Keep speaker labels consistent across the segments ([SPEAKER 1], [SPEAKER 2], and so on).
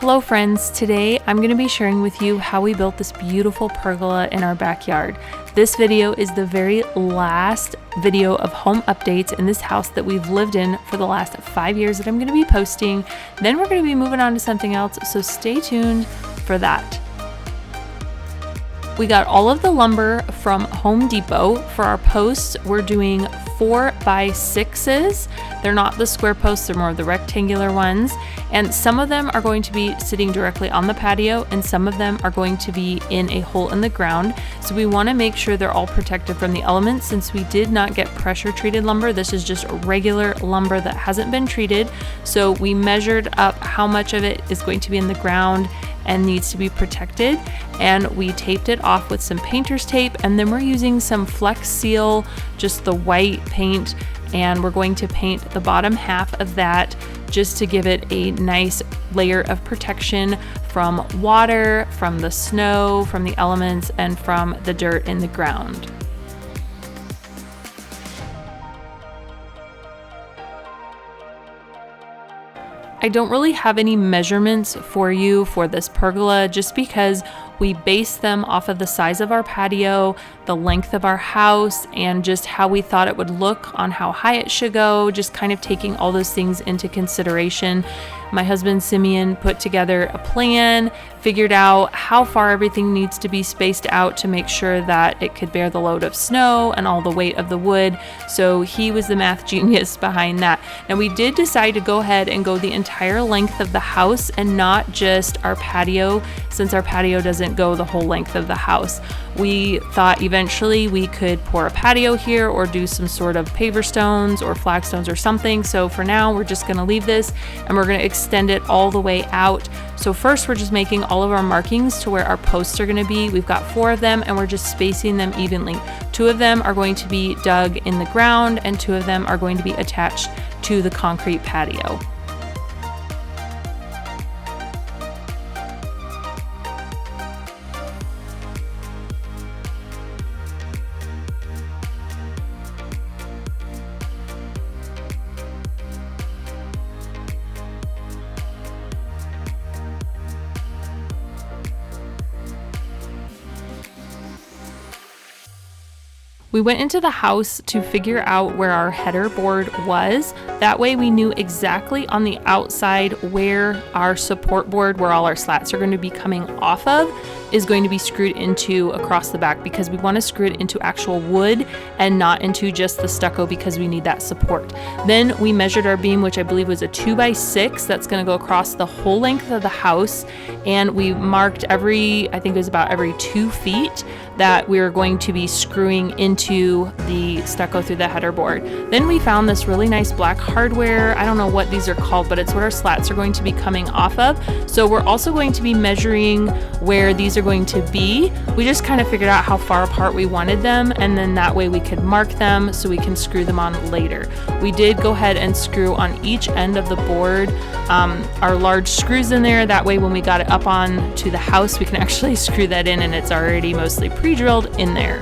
[SPEAKER 1] Hello friends, today I'm going to be sharing with you how we built this beautiful pergola in our backyard. This video is the very last video of home updates in this house that we've lived in for the last 5 years that I'm going to be posting. Then we're going to be moving on to something else, so stay tuned for that. We got all of the lumber from Home Depot. For our posts, we're doing 4x6s. They're not the square posts, they're more the rectangular ones. And some of them are going to be sitting directly on the patio, and some of them are going to be in a hole in the ground. So we want to make sure they're all protected from the elements. Since we did not get pressure treated lumber, this is just regular lumber that hasn't been treated. So we measured up how much of it is going to be in the ground and needs to be protected, and we taped it off with some painter's tape, and then we're using some Flex Seal, just the white paint, and we're going to paint the bottom half of that just to give it a nice layer of protection from water, from the snow, from the elements, and from the dirt in the ground. I don't really have any measurements for you for this pergola just because we based them off of the size of our patio, the length of our house, and just how we thought it would look on how high it should go, just kind of taking all those things into consideration. My husband Simeon put together a plan, figured out how far everything needs to be spaced out to make sure that it could bear the load of snow and all the weight of the wood. So he was the math genius behind that. And we did decide to go ahead and go the entire length of the house and not just our patio, since our patio doesn't go the whole length of the house. We thought eventually we could pour a patio here or do some sort of paver stones or flagstones or something. So for now, we're just gonna leave this and we're gonna extend it all the way out. So first, we're just making all of our markings to where our posts are gonna be. We've got 4 of them and we're just spacing them evenly. 2 of them are going to be dug in the ground and 2 of them are going to be attached to the concrete patio. We went into the house to figure out where our header board was. That way we knew exactly on the outside where our support board, where all our slats are going to be coming off of, is going to be screwed into across the back, because we want to screw it into actual wood and not into just the stucco because we need that support. Then we measured our beam, which I believe was a 2x6 that's going to go across the whole length of the house, and we marked I think it was about every 2 feet that we were going to be screwing into the stucco through the header board. Then we found this really nice black hardware. I don't know what these are called, but it's what our slats are going to be coming off of. So we're also going to be measuring where these are going to be. We just kind of figured out how far apart we wanted them, and then that way we could mark them so we can screw them on later. We did go ahead and screw on each end of the board our large screws in there. That way when we got it up on to the house, we can actually screw that in and it's already mostly pre-drilled in there.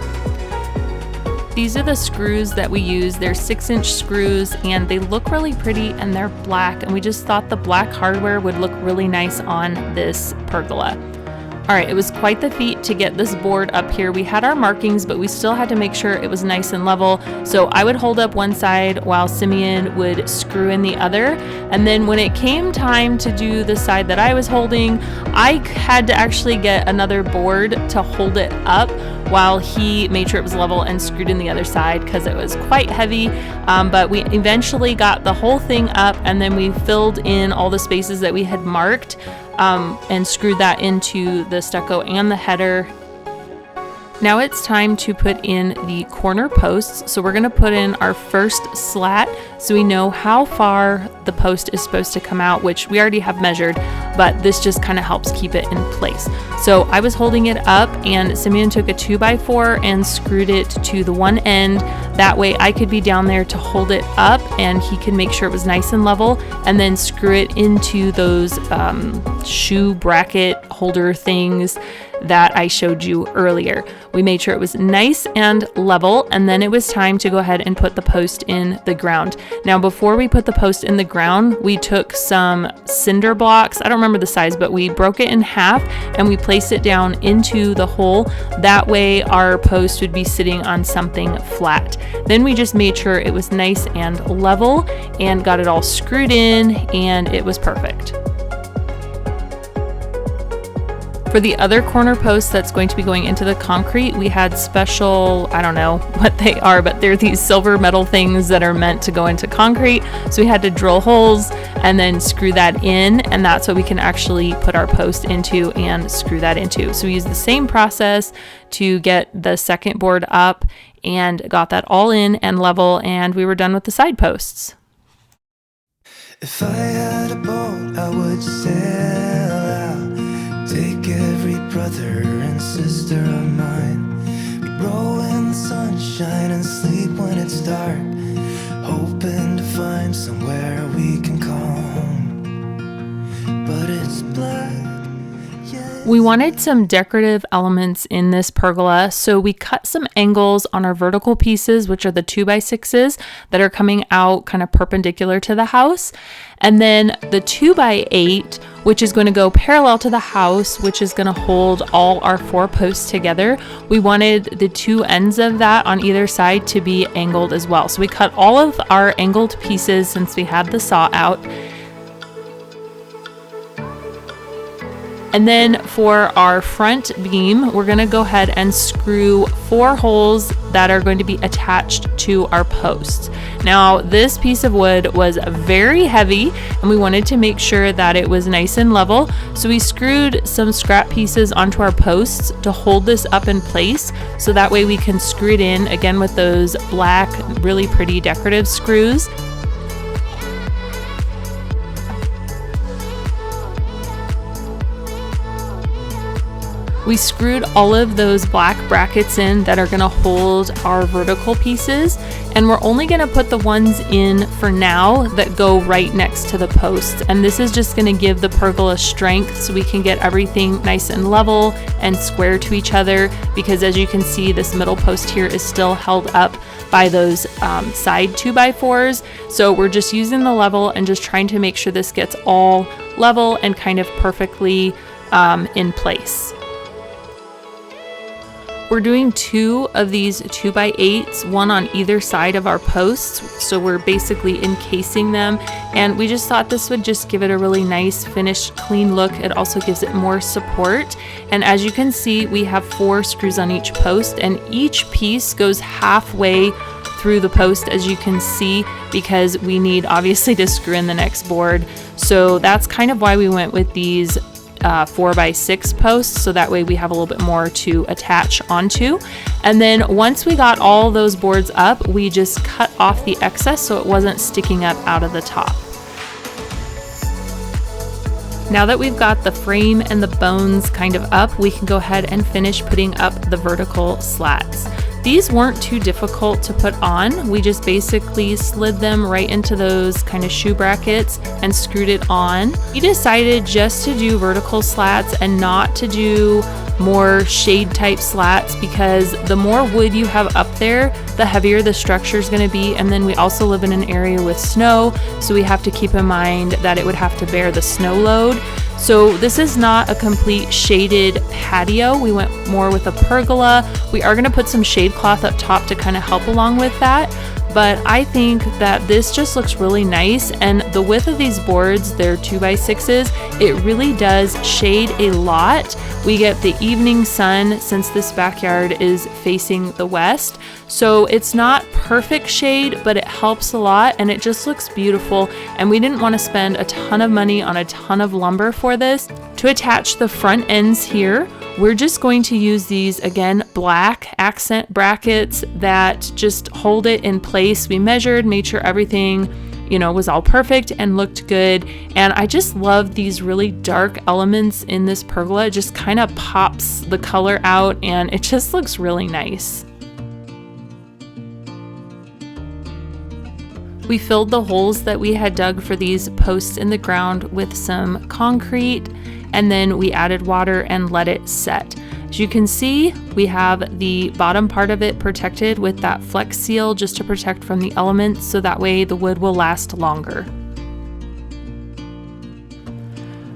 [SPEAKER 1] These are the screws that we use. They're 6-inch screws and they look really pretty and they're black, and we just thought the black hardware would look really nice on this pergola. All right, it was quite the feat to get this board up here. We had our markings, but we still had to make sure it was nice and level. So I would hold up one side while Simeon would screw in the other. And then when it came time to do the side that I was holding, I had to actually get another board to hold it up while he made sure it was level and screwed in the other side because it was quite heavy. But we eventually got the whole thing up, and then we filled in all the spaces that we had marked and screwed that into the stucco and the header. Now it's time to put in the corner posts. So we're going to put in our first slat so we know how far the post is supposed to come out, which we already have measured, but this just kind of helps keep it in place. So I was holding it up and Simeon took a 2x4 and screwed it to the one end. That way I could be down there to hold it up and he could make sure it was nice and level, and then screw it into those shoe bracket holder things that I showed you earlier. We made sure it was nice and level, and then it was time to go ahead and put the post in the ground. Now, before we put the post in the ground, we took some cinder blocks. I don't remember the size, but we broke it in half and we placed it down into the hole. That way our post would be sitting on something flat. Then we just made sure it was nice and level and got it all screwed in, and it was perfect. For the other corner posts that's going to be going into the concrete, we had special, I don't know what they are, but they're these silver metal things that are meant to go into concrete. So we had to drill holes and then screw that in, and that's what we can actually put our post into and screw that into. So we used the same process to get the second board up and got that all in and level, and we were done with the side posts.
[SPEAKER 2] If I had a boat, I would sail out, take every brother and sister of mine. We'd roll in the sunshine and sleep when it's dark, hoping to find somewhere we can call home. But it's black.
[SPEAKER 1] We wanted some decorative elements in this pergola, so we cut some angles on our vertical pieces, which are the 2x6s that are coming out kind of perpendicular to the house. And then the 2x8, which is going to go parallel to the house, which is going to hold all our 4 posts together. We wanted the 2 ends of that on either side to be angled as well. So we cut all of our angled pieces since we had the saw out. And then for our front beam, we're gonna go ahead and screw 4 holes that are going to be attached to our posts. Now, this piece of wood was very heavy and we wanted to make sure that it was nice and level. So we screwed some scrap pieces onto our posts to hold this up in place. So that way we can screw it in again with those black, really pretty decorative screws. We screwed all of those black brackets in that are going to hold our vertical pieces, and we're only going to put the ones in for now that go right next to the posts. And this is just going to give the pergola strength so we can get everything nice and level and square to each other, because as you can see, this middle post here is still held up by those side 2x4s. So we're just using the level and just trying to make sure this gets all level and kind of perfectly in place. We're doing 2 of these 2x8s, one on either side of our posts. So we're basically encasing them. And we just thought this would just give it a really nice finished, clean look. It also gives it more support. And as you can see, we have 4 screws on each post, and each piece goes halfway through the post, as you can see, because we need obviously to screw in the next board. So that's kind of why we went with these 4x6 posts, so that way we have a little bit more to attach onto. And then once we got all those boards up, we just cut off the excess so it wasn't sticking up out of the top. Now that we've got the frame and the bones kind of up, we can go ahead and finish putting up the vertical slats. These weren't too difficult to put on. We just basically slid them right into those kind of shoe brackets and screwed it on. We decided just to do vertical slats and not to do more shade type slats, because the more wood you have up there, the heavier the structure is going to be. And then we also live in an area with snow, so we have to keep in mind that it would have to bear the snow load. So this is not a complete shaded patio. We went more with a pergola. We are going to put some shade cloth up top to kind of help along with that. But I think that this just looks really nice, and the width of these boards, they're 2x6s, it really does shade a lot. We get the evening sun since this backyard is facing the west, so it's not perfect shade, but it helps a lot and it just looks beautiful. And we didn't want to spend a ton of money on a ton of lumber for this. To attach the front ends here, we're just going to use these, again, black accent brackets that just hold it in place. We measured, made sure everything, was all perfect and looked good. And I just love these really dark elements in this pergola. It just kind of pops the color out and it just looks really nice. We filled the holes that we had dug for these posts in the ground with some concrete, and then we added water and let it set. As you can see, we have the bottom part of it protected with that Flex Seal just to protect from the elements, so that way the wood will last longer.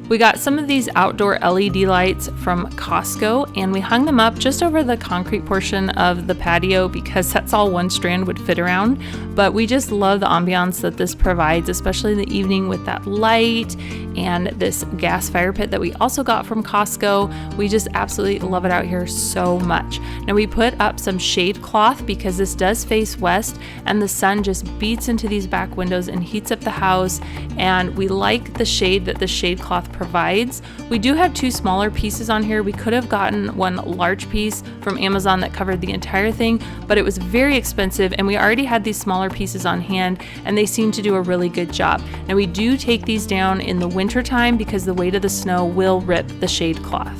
[SPEAKER 1] We got some of these outdoor LED lights from Costco, and we hung them up just over the concrete portion of the patio because that's all one strand would fit around. But we just love the ambiance that this provides, especially in the evening with that light and this gas fire pit that we also got from Costco. We just absolutely love it out here so much. Now we put up some shade cloth because this does face west and the sun just beats into these back windows and heats up the house, and we like the shade that the shade cloth provides. We do have two smaller pieces on here. We could have gotten one large piece from Amazon that covered the entire thing, but it was very expensive, and we already had these smaller pieces on hand and they seem to do a really good job. Now we do take these down in the winter time because the weight of the snow will rip the shade cloth.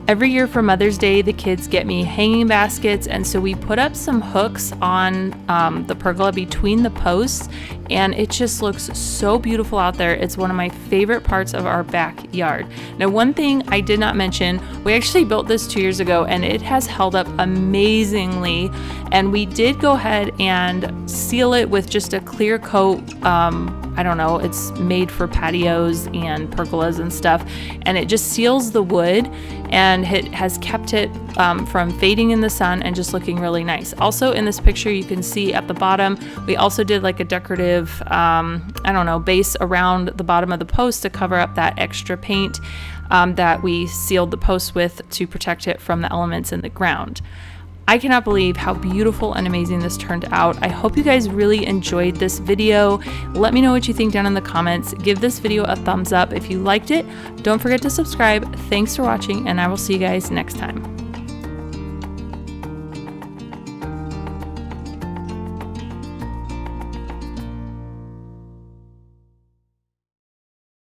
[SPEAKER 1] Every year for Mother's Day, the kids get me hanging baskets, and so we put up some hooks on the pergola between the posts, and it just looks so beautiful out there. It's one of my favorite parts of our backyard. Now, one thing I did not mention, we actually built this 2 years ago, and it has held up amazingly, and we did go ahead and seal it with just a clear coat. I don't know, it's made for patios and pergolas and stuff, and it just seals the wood, and it has kept it from fading in the sun and just looking really nice. Also in this picture you can see at the bottom we also did like a decorative I don't know, base around the bottom of the post to cover up that extra paint that we sealed the post with to protect it from the elements in the ground. I cannot believe how beautiful and amazing this turned out. I hope you guys really enjoyed this video. Let me know what you think down in the comments. Give this video a thumbs up if you liked it. Don't forget to subscribe. Thanks for watching, and I will see you guys next time.